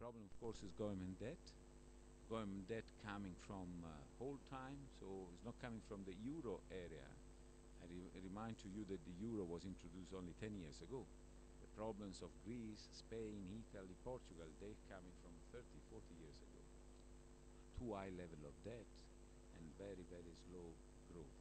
problem, of course, is government debt. Government debt coming from whole time, so it's not coming from the euro area. I remind to you that the euro was introduced only 10 years ago. The problems of Greece, Spain, Italy, Portugal, they're coming from 30, 40 years ago. Too high level of debt and very, very slow growth.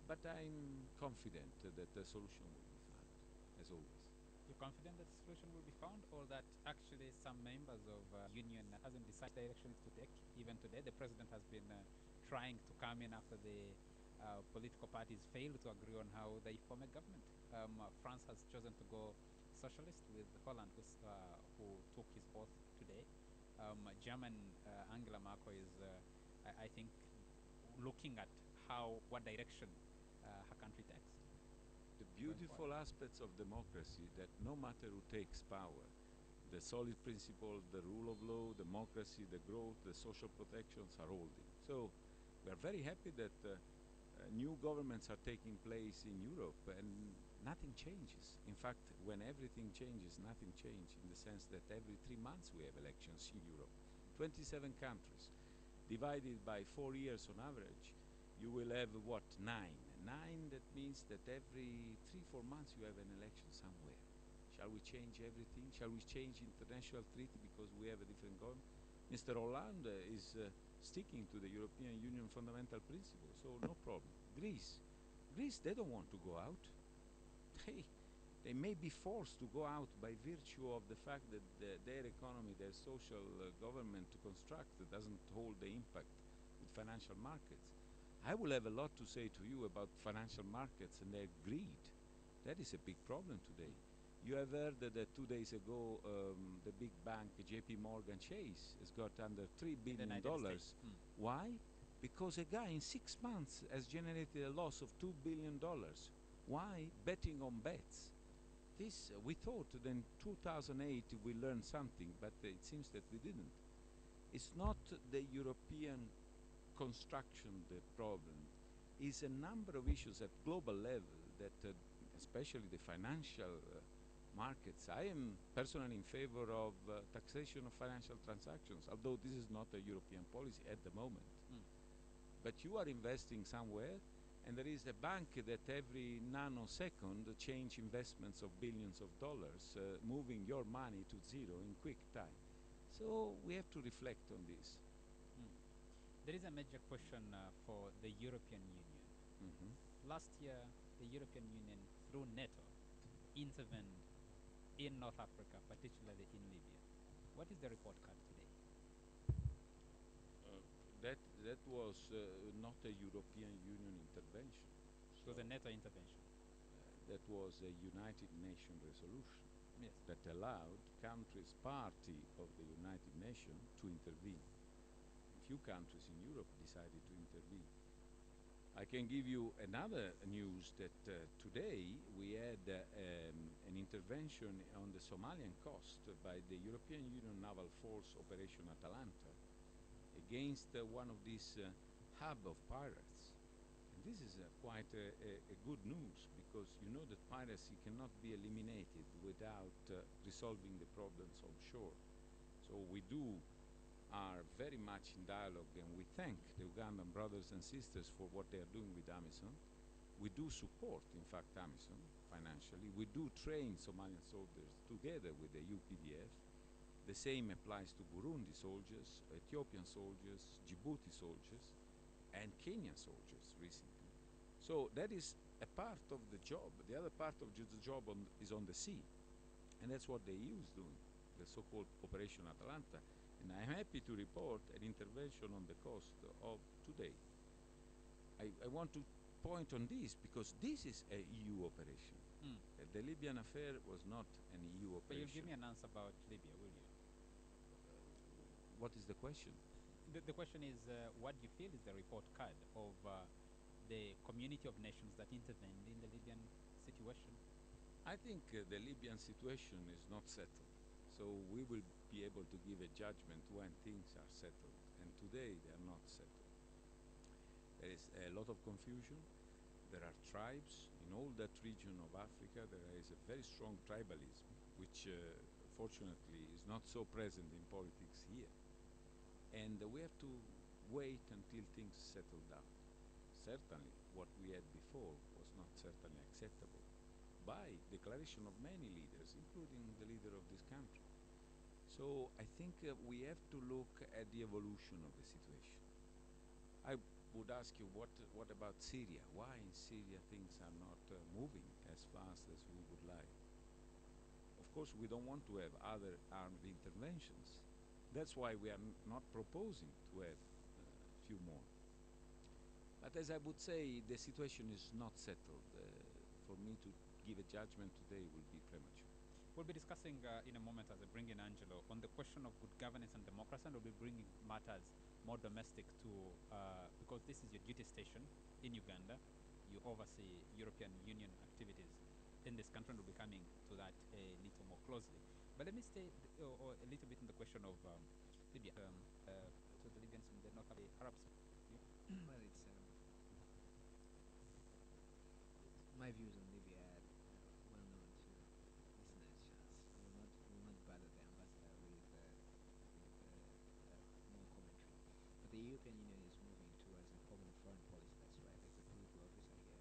But I'm confident that the solution will be found, as always. You're confident that the solution will be found, or that actually some members of union hasn't decided directions to take? Even today, the president has been trying to come in after the political parties failed to agree on how they form a government. France has chosen to go socialist with Holland, who took his oath today. German Angela Merkel is, I think, looking at how what direction her country takes The going forward. beautiful aspects of democracy that no matter who takes power, the solid principles, the rule of law, democracy, the growth, the social protections are holding. So we are very happy that new governments are taking place in Europe and nothing changes. In fact, when everything changes, nothing changes in the sense that every 3 months we have elections in Europe. 27 countries divided by 4 years on average, you will have what, 9? 9, that means that every 3, 4 months you have an election somewhere. Shall we change everything? Shall we change international treaty because we have a different government? Mr. Hollande is sticking to the European Union fundamental principles, so no problem. Greece. Greece, they don't want to go out. They may be forced to go out by virtue of the fact that their economy, their social government to construct doesn't hold the impact with financial markets. I will have a lot to say to you about financial markets and their greed. That is a big problem today. You have heard that 2 days ago the big bank J.P. Morgan Chase has got under $3 In the billion. United States. Why? Because a guy in 6 months has generated a loss of $2 billion. Why? Betting on bets. This, we thought that in 2008 we learned something, but it seems that we didn't. It's not the European construction the problem. It's a number of issues at global level that, especially the financial markets. I am personally in favor of taxation of financial transactions, although this is not a European policy at the moment. But you are investing somewhere, and there is a bank that every nanosecond change investments of billions of dollars, moving your money to zero in quick time. So we have to reflect on this. There is a major question for the European Union. Last year, the European Union, through NATO, intervened in North Africa, particularly in Libya. What is the report card today? That was not a European Union intervention. It was a NATO intervention. That was a United Nations resolution Yes. that allowed countries party of the United Nations to intervene. A few countries in Europe decided to intervene. I can give you another news that today we had an intervention on the Somalian coast by the European Union Naval Force Operation Atalanta against one of these hub of pirates. And this is quite a good news, because you know that piracy cannot be eliminated without resolving the problems on shore. So we are very much in dialogue, and we thank the Ugandan brothers and sisters for what they are doing with AMISOM. We do support, in fact, AMISOM financially. We do train Somalian soldiers together with the UPDF. The same applies to Burundi soldiers, Ethiopian soldiers, Djibouti soldiers, and Kenyan soldiers recently. So that is a part of the job. The other part of the job is on the sea. And that's what the EU is doing, the so-called Operation Atalanta. And I'm happy to report an intervention on the coast of today. I want to point on this because this is a EU operation. The Libyan affair was not an EU But you'll operation. give me an answer about Libya, will you? What is the question? The question is, what do you feel is the report card of the community of nations that intervened in the Libyan situation? I think the Libyan situation is not settled. So we will be able to give a judgment when things are settled. And today they are not settled. There is a lot of confusion. There are tribes in all that region of Africa. There is a very strong tribalism, which fortunately, is not so present in politics here. And we have to wait until things settle down. Certainly, what we had before was not certainly acceptable by declaration of many leaders, including the leader of this country. So I think we have to look at the evolution of the situation. I would ask you, what about Syria? Why in Syria things are not moving as fast as we would like? Of course, we don't want to have other armed interventions. That's why we are not proposing to have a few more. But as I would say, the situation is not settled. For me to give a judgment today will be premature. We'll be discussing in a moment as I bring in Angelo on the question of good governance and democracy, and we'll be bringing matters more domestic to, because this is your duty station in Uganda. You oversee European Union activities in this country, and we'll be coming to that a little more closely. But let me stay a little bit in the question of Libya. To the Libyans in the North of the Arab Spring. Well, my views on Libya are well known to listeners, Charles. I will not bother the ambassador with more commentary. But the European Union is moving towards a common foreign policy. That's right. There's a political officer here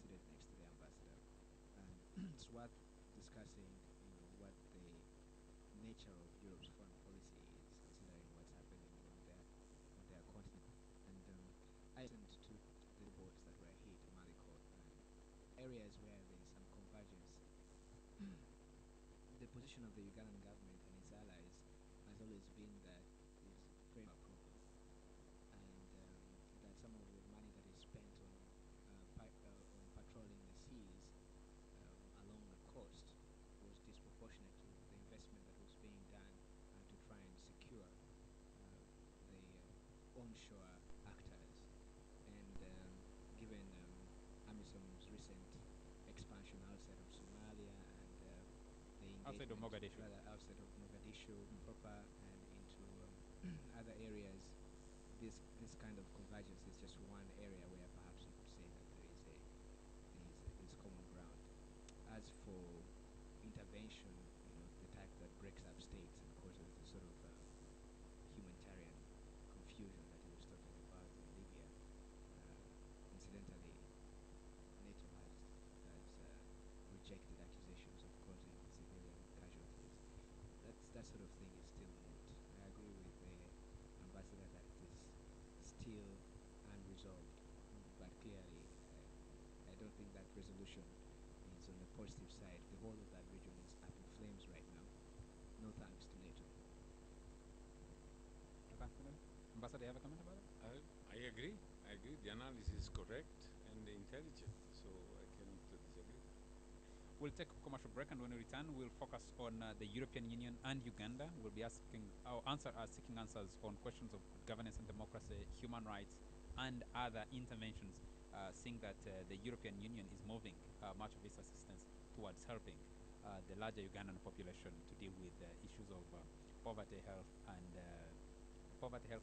seated next to the ambassador, and it's worth discussing. What the nature of Europe's foreign policy is, considering what's happening on their continent. And I listened to the reports that were hit in Malikot and areas where there is some convergence. The position of the Ugandan government and its allies has always been that there's frame approval, and that some of the money that is spent on patrolling the seas along the coast was disproportionate to the investment that was being done to try and secure the onshore actors. And given AMISOM's recent expansion outside of Somalia and the Outside of engagement Mogadishu. rather outside of Mogadishu proper and into other areas, this kind of convergence is just one area where perhaps you could say that there's common ground. As for intervention, the type that breaks up states and causes the sort of humanitarian confusion that he was talking about in Libya. Incidentally, NATO has rejected accusations of causing civilian casualties. That sort of thing is still moot. I agree with the ambassador that it is still unresolved, but clearly, I don't think that resolution is on the positive side. The whole of that region is up in flames right now. No thanks to NATO. Thanks, Finland. Ambassador, you have a comment about it? I agree. I agree. The analysis is correct and intelligent, so I cannot disagree. We'll take a commercial break, and when we return, we'll focus on the European Union and Uganda. We'll be seeking answers on questions of good governance and democracy, human rights, and other interventions, seeing that the European Union is moving much of its assistance towards helping the larger Ugandan population to deal with issues of poverty, health, and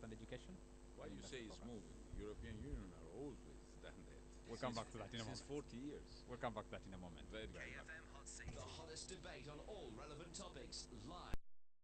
education. Why I think you that's say the it's focus. moving? European Union are always done that. We'll come back to that in a Since moment. 40 years. We'll come back to that in a moment. Very Very good. well. KFM Hot Seat. The hottest debate on all relevant topics, live.